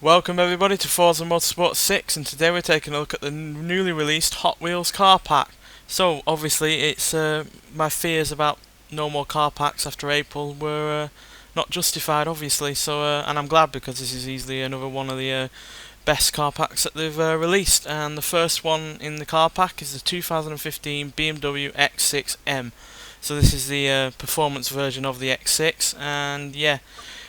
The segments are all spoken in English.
Welcome everybody to Forza Motorsport 6, and today we're taking a look at the newly released Hot Wheels car pack. So obviously it's my fears about no more car packs after April were not justified, obviously, so and I'm glad, because this is easily another one of the best car packs that they've released. And the first one in the car pack is the 2015 BMW X6M. So this is the performance version of the X6, and yeah,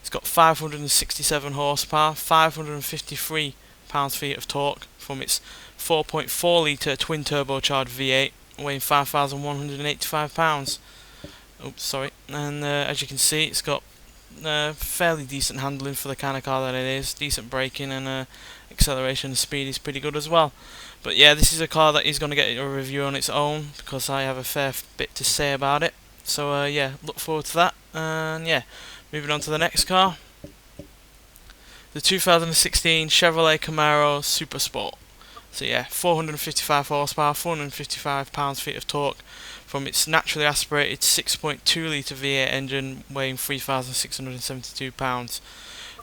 it's got 567 horsepower, 553 pounds-feet of torque from its 4.4 litre twin turbocharged V8, weighing 5,185 pounds. Oops, sorry. And as you can see, it's got fairly decent handling for the kind of car that it is. Decent braking, and acceleration and speed is pretty good as well. But yeah, this is a car that is going to get a review on its own, because I have a fair bit to say about it. So yeah, look forward to that. And yeah, moving on to the next car, the 2016 Chevrolet Camaro Super Sport. So yeah, 455 horsepower, 455 pounds-feet of torque from its naturally aspirated 6.2 litre V8 engine, weighing 3,672 pounds.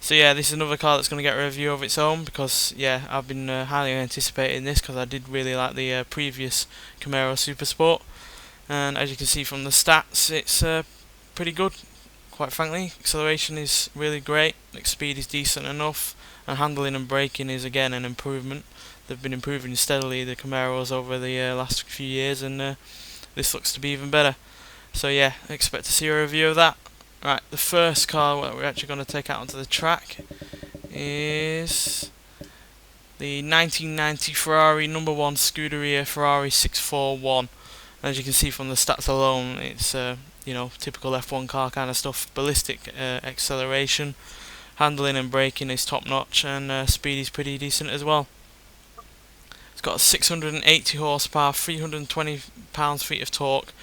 So yeah, this is another car that's going to get a review of its own, because yeah, I've been highly anticipating this, because I did really like the previous Camaro Super Sport. And as you can see from the stats, it's pretty good, quite frankly. Acceleration is really great, like, speed is decent enough, and handling and braking is again an improvement. They've been improving steadily, the Camaros, over the last few years, and this looks to be even better. So yeah, I expect to see a review of that. Right, the first car that we're actually going to take out onto the track is the 1990 Ferrari number 1 Scuderia Ferrari 641. As you can see from the stats alone, it's you know, typical F1 car kind of stuff. Ballistic acceleration, handling and braking is top notch, and speed is pretty decent as well. It's got a 680 horsepower, 320 pounds-feet of torque,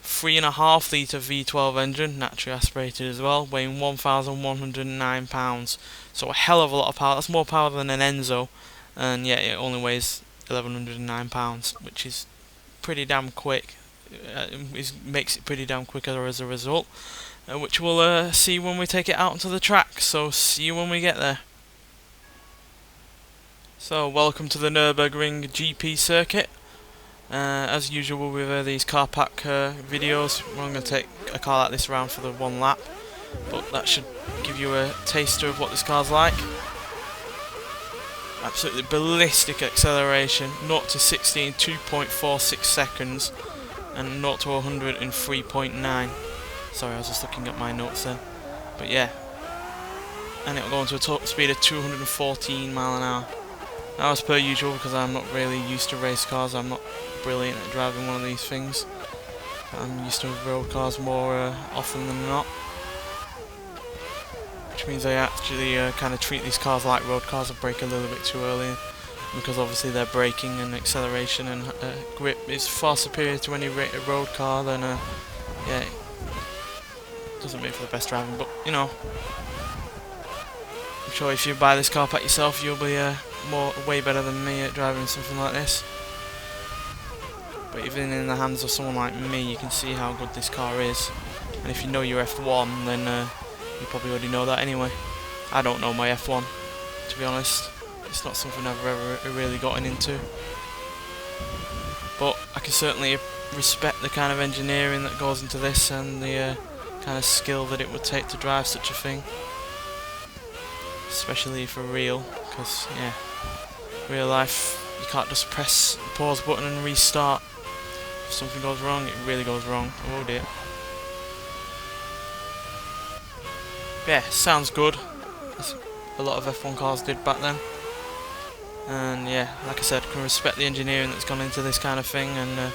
3.5 litre V12 engine, naturally aspirated as well, weighing 1,109 pounds. So a hell of a lot of power. That's more power than an Enzo, and yeah, it only weighs 1,109 pounds, which is pretty damn quick. Makes it pretty damn quick as a result, which we'll see when we take it out onto the track. So see you when we get there. So welcome to the Nürburgring GP circuit. As usual with these car pack videos, we're going to take a car like this around for the one lap, but that should give you a taster of what this car's like. Absolutely ballistic acceleration, 0 to 60 in 2.46 seconds, and 0 to 100 in 3.9. Sorry, I was just looking at my notes then. But yeah, and it'll go into a top speed of 214 mile an hour. Now, as per usual, because I'm not really used to race cars, I'm not brilliant at driving one of these things. I'm used to road cars more often than not, which means I actually kind of treat these cars like road cars. I brake a little bit too early, because obviously their braking and acceleration and grip is far superior to any road car. Then yeah, it doesn't make for the best driving, but you know, I'm sure if you buy this car pack yourself, you'll be way better than me at driving something like this. But even in the hands of someone like me, you can see how good this car is. And if you know your F1, then you probably already know that anyway. I don't know my F1, to be honest. It's not something I've ever really gotten into. But I can certainly respect the kind of engineering that goes into this, and the kind of skill that it would take to drive such a thing. Especially for real, because yeah, real life, you can't just press the pause button and restart. If something goes wrong, it really goes wrong. Oh dear. Yeah, sounds good. That's a lot of F1 cars did back then. And yeah, like I said, can respect the engineering that's gone into this kind of thing. And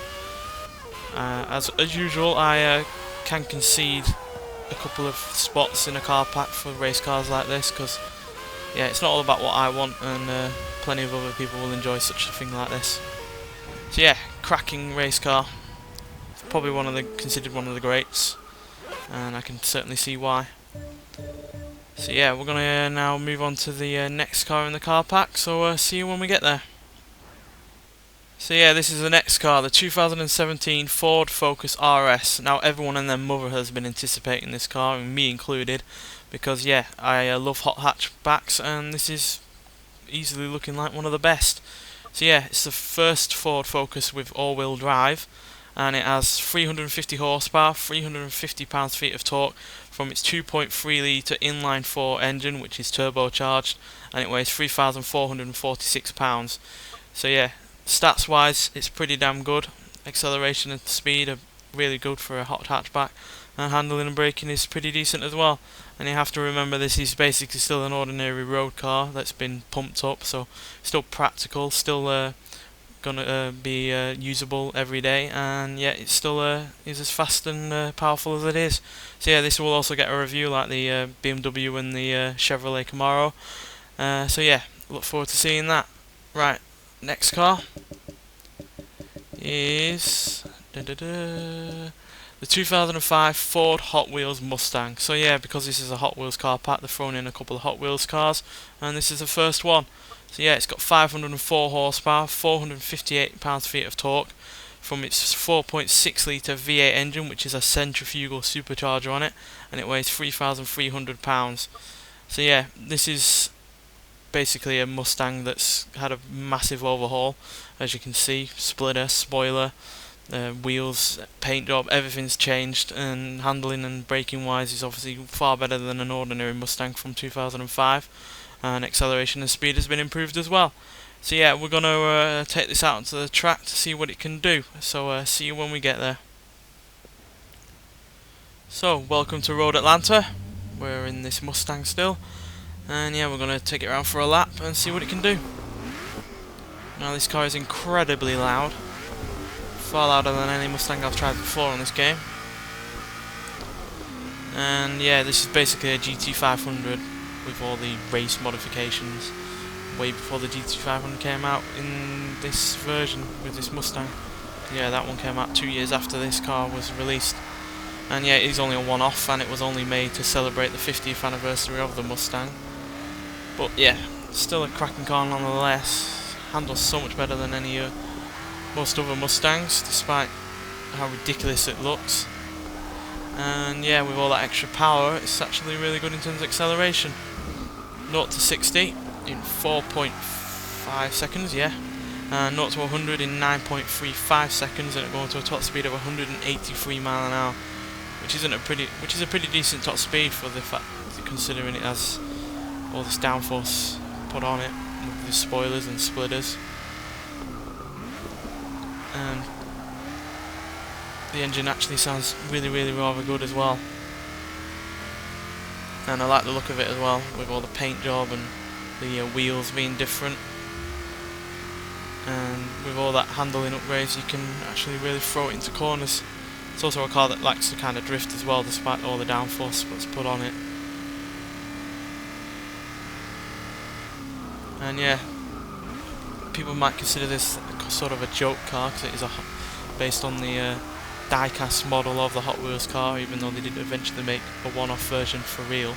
as usual, I can concede a couple of spots in a car pack for race cars like this, because yeah, it's not all about what I want, and plenty of other people will enjoy such a thing like this. So yeah, cracking race car. It's probably considered one of the greats, and I can certainly see why. So yeah, we're gonna now move on to the next car in the car pack. So see you when we get there. So yeah, this is the next car, the 2017 Ford Focus RS. Now everyone and their mother has been anticipating this car, and me included, because yeah, I love hot hatchbacks, and this is easily looking like one of the best. So yeah, it's the first Ford Focus with all-wheel drive, and it has 350 horsepower, 350 pounds-feet of torque from its 2.3 litre inline-4 engine, which is turbocharged, and it weighs 3,446 pounds. So yeah, stats-wise, it's pretty damn good. Acceleration and speed are really good for a hot hatchback, and handling and braking is pretty decent as well. And you have to remember, this is basically still an ordinary road car that's been pumped up, so still practical, still gonna be usable every day, and yeah, it still is as fast and powerful as it is. So yeah, this will also get a review like the BMW and the Chevrolet Camaro. So yeah, look forward to seeing that. Right, next car is the 2005 Ford Hot Wheels Mustang. So yeah, because this is a Hot Wheels car pack, they've thrown in a couple of Hot Wheels cars, and this is the first one. So yeah, it's got 504 horsepower, 458 pounds-feet of torque from its 4.6 litre V8 engine, which is a centrifugal supercharger on it, and it weighs 3,300 pounds. So yeah, this is basically a Mustang that's had a massive overhaul, as you can see. Splitter, spoiler, wheels, paint job, everything's changed, and handling and braking wise is obviously far better than an ordinary Mustang from 2005, and acceleration and speed has been improved as well. So yeah, we're going to take this out onto the track to see what it can do, so see you when we get there. So welcome to Road Atlanta. We're in this Mustang still, and yeah, we're going to take it around for a lap and see what it can do. Now this car is incredibly loud, far louder than any Mustang I've tried before on this game. And yeah, this is basically a GT500 with all the race modifications, way before the GT500 came out in this version with this Mustang. Yeah, that one came out 2 years after this car was released. And yeah, it is only a one-off, and it was only made to celebrate the 50th anniversary of the Mustang. But yeah, still a cracking car nonetheless. Handles so much better than most other Mustangs, despite how ridiculous it looks. And yeah, with all that extra power, it's actually really good in terms of acceleration. 0 to 60 in 4.5 seconds, yeah. And 0 to 100 in 9.35 seconds, and it going to a top speed of 183 miles an hour, which is a pretty decent top speed for the fact, considering it has all this downforce put on it with the spoilers and splitters. And the engine actually sounds really rather good as well, and I like the look of it as well, with all the paint job and the wheels being different, and with all that handling upgrades you can actually really throw it into corners. It's also a car that likes to kind of drift as well, despite all the downforce that's put on it. And yeah, people might consider this sort of a joke car, because it is based on the die-cast model of the Hot Wheels car, even though they did eventually make a one-off version for real.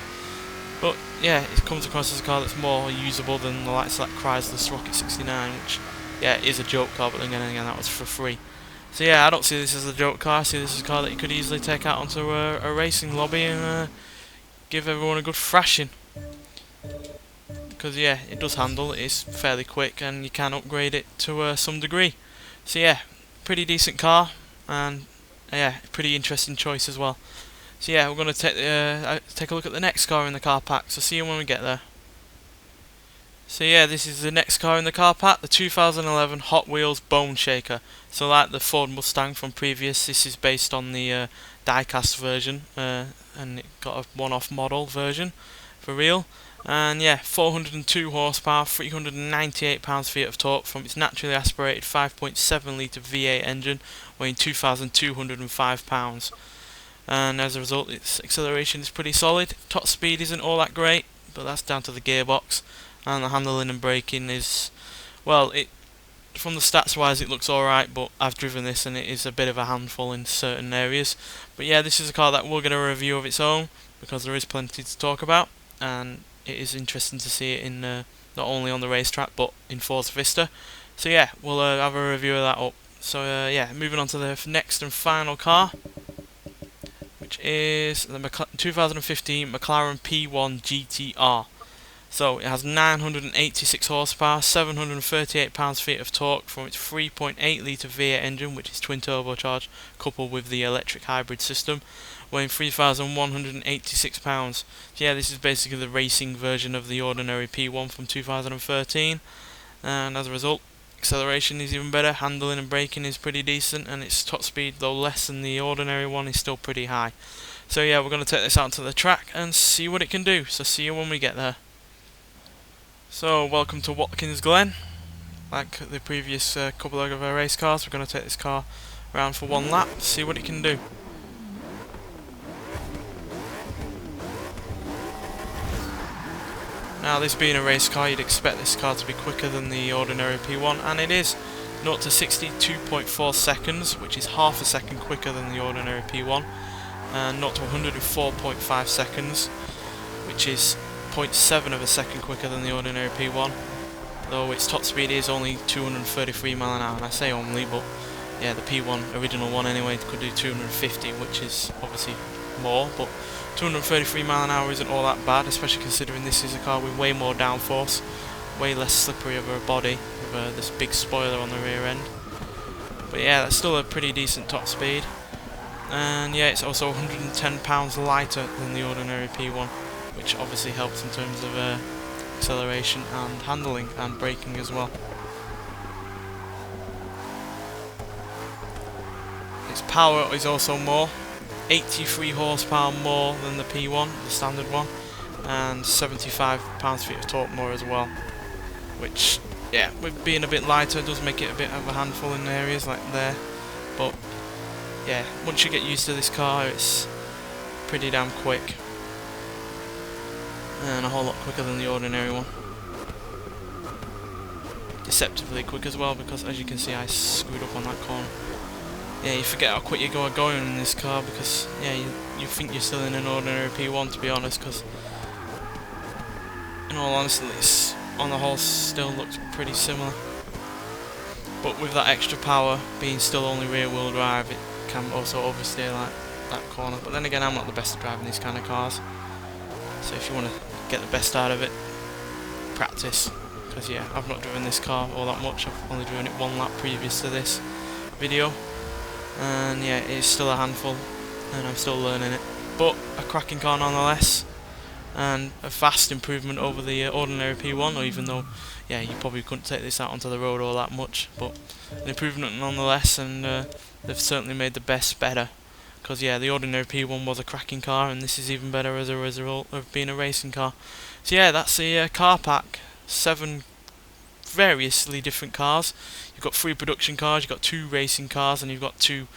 But yeah, it comes across as a car that's more usable than the likes of that Chrysler's Rocket 69, which yeah, is a joke car, but then again that was for free. So yeah, I don't see this as a joke car. I see this as a car that you could easily take out onto a racing lobby and give everyone a good thrashing. Because yeah, it does handle, it is fairly quick, and you can upgrade it to some degree. So yeah, pretty decent car, and yeah, pretty interesting choice as well. So yeah, we're going to take a look at the next car in the car pack, so see you when we get there. So yeah, this is the next car in the car pack, the 2011 Hot Wheels Bone Shaker. So like the Ford Mustang from previous, this is based on the die-cast version, and it got a one-off model version for real. And yeah, 402 horsepower, 398 pounds-feet of torque from its naturally aspirated 5.7 litre V8 engine, weighing 2,205 pounds. And as a result, its acceleration is pretty solid. Top speed isn't all that great, but that's down to the gearbox. And the handling and braking is, well, from the stats wise it looks alright, but I've driven this and it is a bit of a handful in certain areas. But yeah, this is a car that will get a review of its own, because there is plenty to talk about, and it is interesting to see it in not only on the racetrack but in Forza Vista. So yeah, we'll have a review of that up. So yeah, moving on to the next and final car, which which is the 2015 McLaren P1 GTR. So it has 986 horsepower, 738 pounds-feet of torque from its 3.8 litre V8 engine, which is twin turbocharged, coupled with the electric hybrid system, weighing 3,186 pounds. So yeah, this is basically the racing version of the ordinary P1 from 2013, and as a result, acceleration is even better, handling and braking is pretty decent, and its top speed, though less than the ordinary one, is still pretty high. So yeah, we're going to take this out to the track and see what it can do. So see you when we get there. So welcome to Watkins Glen. Like the previous couple of our race cars, we're going to take this car around for one lap, see what it can do. Now, this being a race car, you'd expect this car to be quicker than the ordinary P1, and it is. 0 to 60, 2.4 seconds, which is half a second quicker than the ordinary P1, and 0 to 104.5 seconds, which is 0.7 of a second quicker than the ordinary P1, though its top speed is only 233 mile an hour, and I say only, but yeah, the P1 original one anyway could do 250, which is obviously more, but 233 mile an hour isn't all that bad, especially considering this is a car with way more downforce, way less slippery of a body, with this big spoiler on the rear end. But yeah, that's still a pretty decent top speed, and yeah, it's also 110 pounds lighter than the ordinary P1, which obviously helps in terms of acceleration and handling and braking as well. Its power is also more, 83 horsepower more than the P1, the standard one, and 75 pounds-feet of torque more as well, which, yeah, with being a bit lighter does make it a bit of a handful in areas like there, but yeah, once you get used to this car, it's pretty damn quick, and a whole lot quicker than the ordinary one. Deceptively quick as well, because as you can see, I screwed up on that corner. Yeah, you forget how quick you are going in this car, because yeah, you think you're still in an ordinary P1, to be honest, because in all honesty, it's on the whole still looks pretty similar, but with that extra power being still only rear wheel drive, it can also oversteer like that corner. But then again, I'm not the best at driving these kind of cars, so if you want to get the best out of it, practice, because yeah, I've not driven this car all that much. I've only driven it one lap previous to this video, and yeah, it's still a handful, and I'm still learning it, but a cracking car nonetheless, and a vast improvement over the ordinary P1, even though yeah, you probably couldn't take this out onto the road all that much, but an improvement nonetheless, and they've certainly made the best better, because yeah, the ordinary P1 was a cracking car, and this is even better as a result of being a racing car. So yeah, that's the car pack, 7 variously different cars. You've got 3 production cars, you've got 2 racing cars, and you've got 2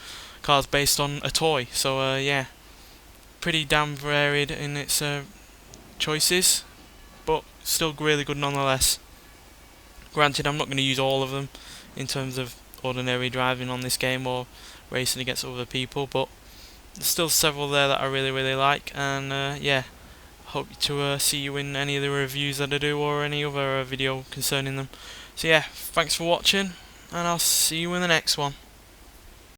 cars based on a toy. So yeah, pretty damn varied in its choices, but still really good nonetheless. Granted, I'm not going to use all of them in terms of ordinary driving on this game or racing against other people, but there's still several there that I really like, and yeah, hope to see you in any of the reviews that I do, or any other video concerning them. So yeah, thanks for watching, and I'll see you in the next one.